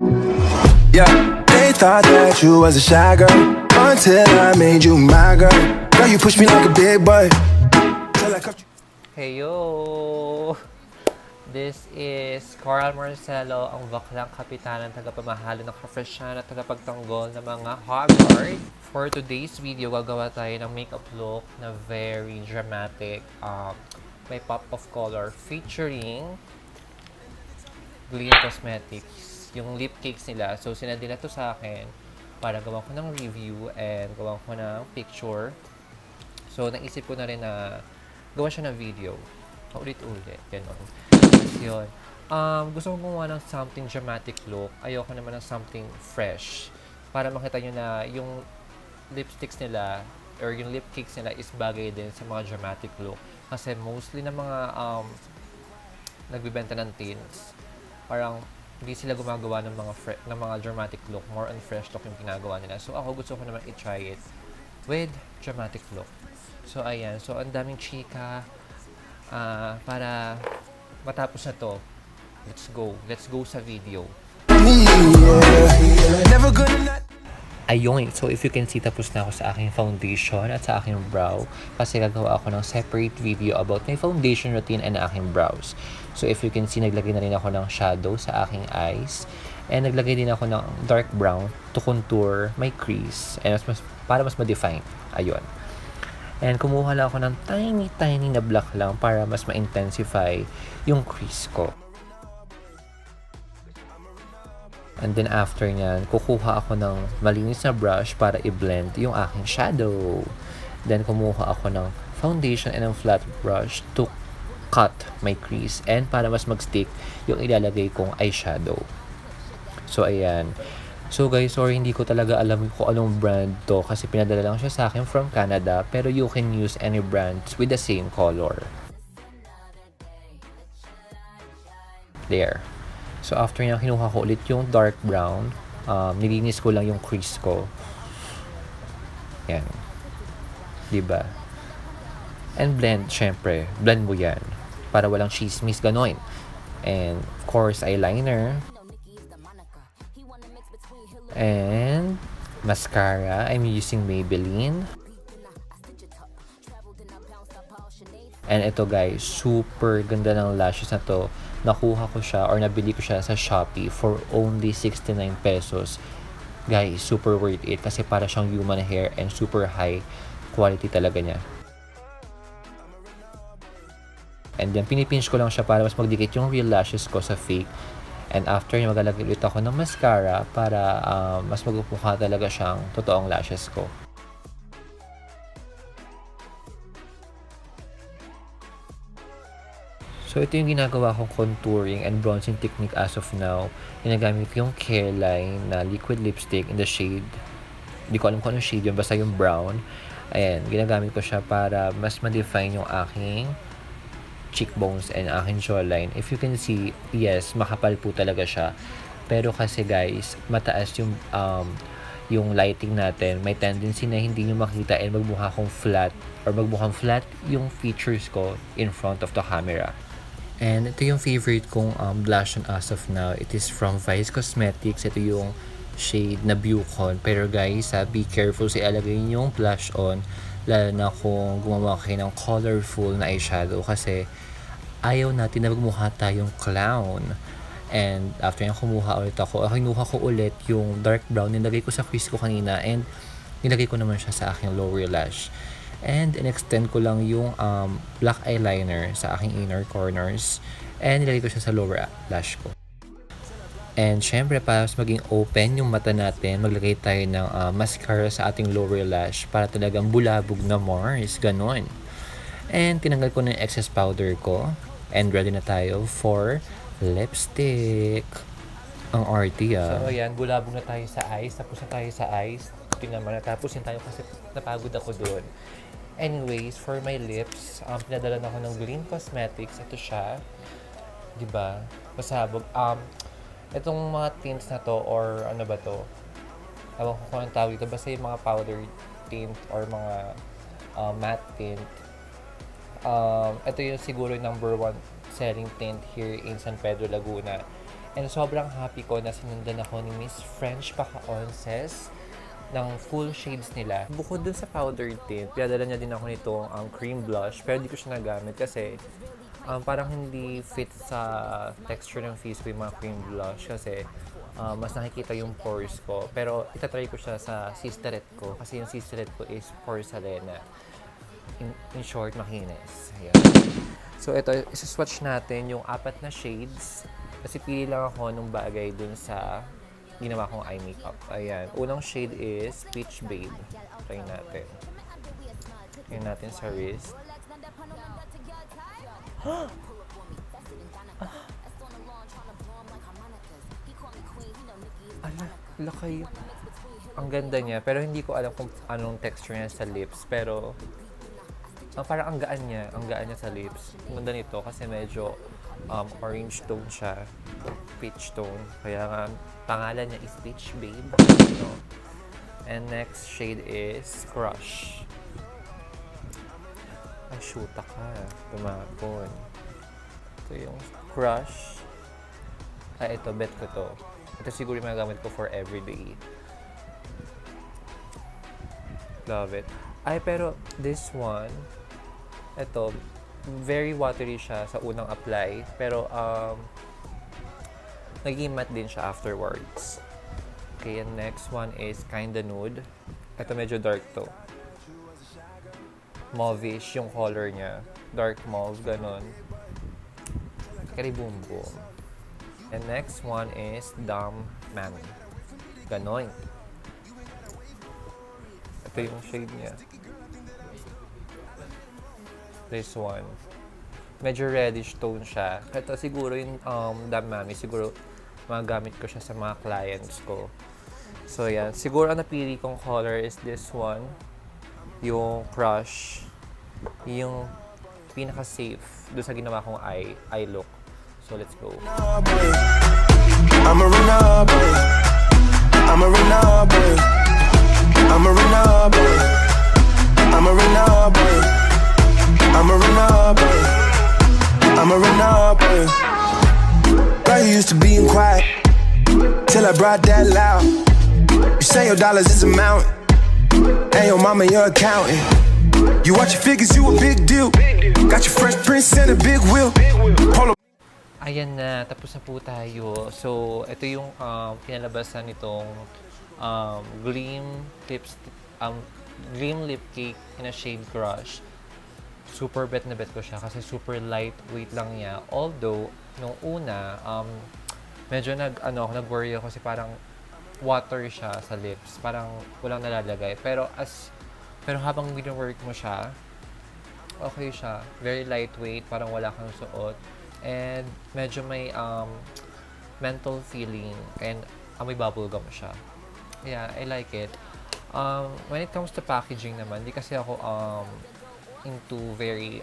Yeah, they thought that you was a shy girl until I made you my girl. Girl, you push me like a big boy. Till I cuffed you. Heyo! This is Karl Marcelo, ang vaklang kapitanang taga pamahala ng kafreshan at tagapagtanggol ng mga haggard. For today's video, gagawa tayo ng makeup look na very dramatic. May pop of color featuring Gleam Cosmetics. Yung lip cakes nila. So, sinadila to sa akin para gawa ko ng review and gawa ko ng picture. So, naisip ko na rin na gawa siya ng video. Paulit-ulit. Ganon. Yun. Gusto kong gumawa ng something dramatic look. Ayoko naman ng something fresh. Para makita nyo na yung lipsticks nila or yung lip cakes nila is bagay din sa mga dramatic look. Kasi mostly ng mga nagbibenta ng tints, parang hindi sila gumagawa ng mga dramatic look. More on fresh look yung ginagawa nila. So ako gusto ko naman i-try it with dramatic look. So ayan. So ang daming chika. Para matapos na to, let's go sa video. Ayun, so if you can see, tapos na ako sa aking foundation at sa aking brow kasi gagawa ako ng separate video about my foundation routine and aking brows. So if you can see, naglagay na rin ako ng shadow sa aking eyes and naglagay din ako ng dark brown to contour my crease and para mas ma-define. Ayun. And kumuha lang ako ng tiny na black lang para mas ma-intensify yung crease ko. And then after nyan, kukuha ako ng malinis na brush para i-blend yung aking shadow. Then kumuha ako ng foundation and ng flat brush to cut my crease and para mas mag-stick yung ilalagay kong eyeshadow. So ayan. So guys, sorry hindi ko talaga alam kung anong brand to kasi pinadala lang siya sa akin from Canada, pero you can use any brands with the same color. There. So after niya, kinuha ko ulit yung dark brown. Nilinis ko lang yung crease ko. Yan. Diba? And blend, syempre. Blend mo yan. Para walang chismis, ganoin. And of course, eyeliner. And mascara. I'm using Maybelline. And ito guys, super ganda ng lashes na to. Nakuha ko siya or nabili ko siya sa Shopee for only 69 pesos. Guys, super worth it kasi para siyang human hair and super high quality talaga niya. And then pinipinch ko lang siya para mas magdikit yung real lashes ko sa fake. And after niya, maglalagay ulit ako ng mascara para mas magpupukha talaga siyang totoong lashes ko. So ito yung ginagawa kong contouring and bronzing technique as of now. Ginagamit yung Careline na liquid lipstick in the shade. Hindi ko alam kung anong shade yun, basta yung brown. Ayan, ginagamit ko siya para mas ma-define yung aking cheekbones and aking jawline. If you can see, yes, makapal po talaga siya. Pero kasi guys, mataas yung lighting natin. May tendency na hindi nyo makita and magmukha akong flat or magmukhang flat yung features ko in front of the camera. And ito yung favorite kong blush on as of now. It is from Vice Cosmetics. Ito yung shade na Bucon. Pero guys, be careful sa ilagay yung blush on. Lalo na kung gumawa kayo ng colorful na eyeshadow. Kasi ayaw natin na magmukha tayong clown. And after yung kumuha ulit ako, kinuha ko ulit yung dark brown. Nilagay ko sa crease ko kanina. And nilagay ko naman siya sa aking lower lash. And in-extend ko lang yung black eyeliner sa aking inner corners. And nilagay ko siya sa lower lash ko. And syempre, para mas maging open yung mata natin, maglagay tayo ng mascara sa ating lower lash para talagang bulabog na Mars. Ganon. And tinanggal ko na yung excess powder ko. And ready na tayo for lipstick. Ang arty ah. So ayan, bulabog na tayo sa eyes. Tapos na tayo sa eyes. Tingnan mo, natapusin tayo kasi napagod ako doon. Anyways, for my lips, pinadala na ako ng Gleam Cosmetics. Ito siya. Diba? Pasabog. Itong mga tints na to, or ano ba to? Ewan ko kung anong tawag ito. Basta yung mga powder tint or mga matte tint. Ito yung siguro number 1 selling tint here in San Pedro, Laguna. And sobrang happy ko na sinundan ako ni Miss French Paka-Onces ng full shades nila. Bukod dun sa powder tint, pinadala niya din ako nitong cream blush, pero hindi ko siya nagamit kasi parang hindi fit sa texture ng face ko yung mga cream blush kasi mas nakikita yung pores ko. Pero itatry ko siya sa sisterette ko kasi yung sisterette ko is porcelana. In short, makinis. Ayan. So ito, isa-swatch natin yung 4 na shades. Kasi pili lang ako nung bagay dun sa ginawa kong eye makeup. Ayan. Unang shade is Peach Babe. Try natin. Try natin sa wrist. Lakay. Ang ganda niya. Pero hindi ko alam kung anong texture niya sa lips. Pero parang ang gaan niya. Ang gaan niya sa lips. Ang ganda nito kasi medyo orange tone siya. Peach tone. Kaya nga, pangalan niya is Peach Babe. So, and next shade is Crush. Ay, shoota ka. Tumapon. Ito yung Crush. Ay, ito. Bet ko to. Ito siguro yung magagamit ko for everyday. Love it. Ay, pero this one, ito, very watery siya sa unang apply. Pero, naging matte din siya afterwards. Okay, and next one is Kinda Nude. Ito medyo dark to. Mauve-ish yung color niya. Dark mauve, ganon. Kari boom boom. And next one is Dumb Mami. Ganoin. Ito yung shade niya. This one. Medyo reddish tone siya. Ito siguro yung Dumb Mami. Siguro magagamit ko siya sa mga clients ko. So, yan. Siguro ang napili kong color is this one. Yung Crush. Yung pinaka-safe doon sa ginawa kong eye look. So, let's go. I'm a Rimmel boy. I'm a Rimmel boy. I'm a Rimmel boy. I'm a Rimmel boy. I'm a Rimmel boy. I'm a Rimmel boy. Girl, you used to being quiet till I brought that loud. You say your dollars is a mountain, and your mama your accountant. You watch your figures, you a big deal. Got your Fresh Prince and a big wheel. Polo. Ayan na, tapos na po tayo. So, ito yung kinalabasan nitong Gleam Lip Cake in a shade Crush. Super bet na bet ko siya kasi super lightweight lang niya. Although, nung una, medyo nag-worry ako kasi parang water siya sa lips. Parang walang nalalagay. Pero habang wino-work mo siya, okay siya. Very lightweight, parang wala kang suot. And medyo may menthol feeling and may bubblegum siya. Yeah, I like it. When it comes to packaging naman, di kasi ako into very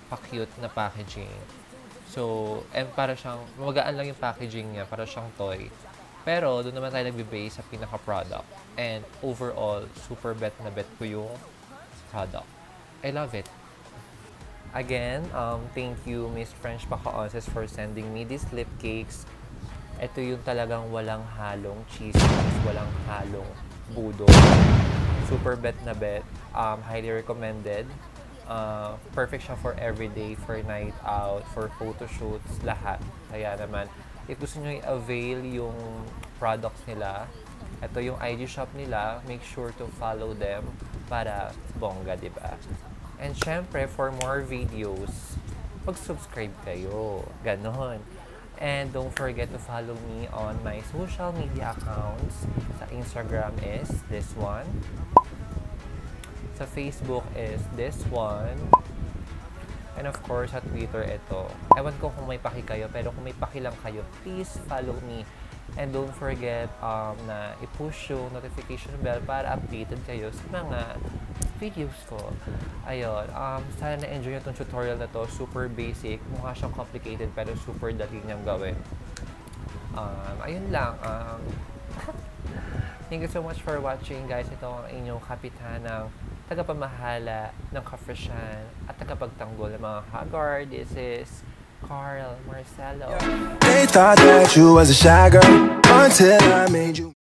pa-cute na packaging. So, and para siyang, magaan lang yung packaging niya, para siyang toy. Pero, doon naman tayo nagbe-base sa pinaka-product. And overall, super bet na bet ko yung product. I love it. Again, thank you Miss French Paka-Onces for sending me these lip cakes. Ito yung talagang walang halong cheese, walang halong budo. Super bet na bet. Highly recommended. Perfect siya for everyday, for night out, for photoshoots, lahat. Kaya naman, if gusto nyo i-avail yung products nila, ito yung IG shop nila, make sure to follow them para bongga, diba? And syempre, for more videos, mag-subscribe kayo. Ganon. And don't forget to follow me on my social media accounts. Sa Instagram is this one. Sa Facebook is this one. And of course, sa Twitter, ito. Ewan ko kung may paki kayo, pero kung may paki lang kayo, please follow me. And don't forget na i-push yung notification bell para updated kayo sa mga videos ko. Ayun, sana na-enjoy nyo itong tutorial na to. Super basic. Mukha siyang complicated pero super dali niyang gawin. Ayun lang. Thank you so much for watching, guys. Ito ang inyong kapitanang tagapamahala ng kafreshan at tagapagtanggol ng mga haggard. This is Karl Marcelo. They thought that you was a shy girl until I made you.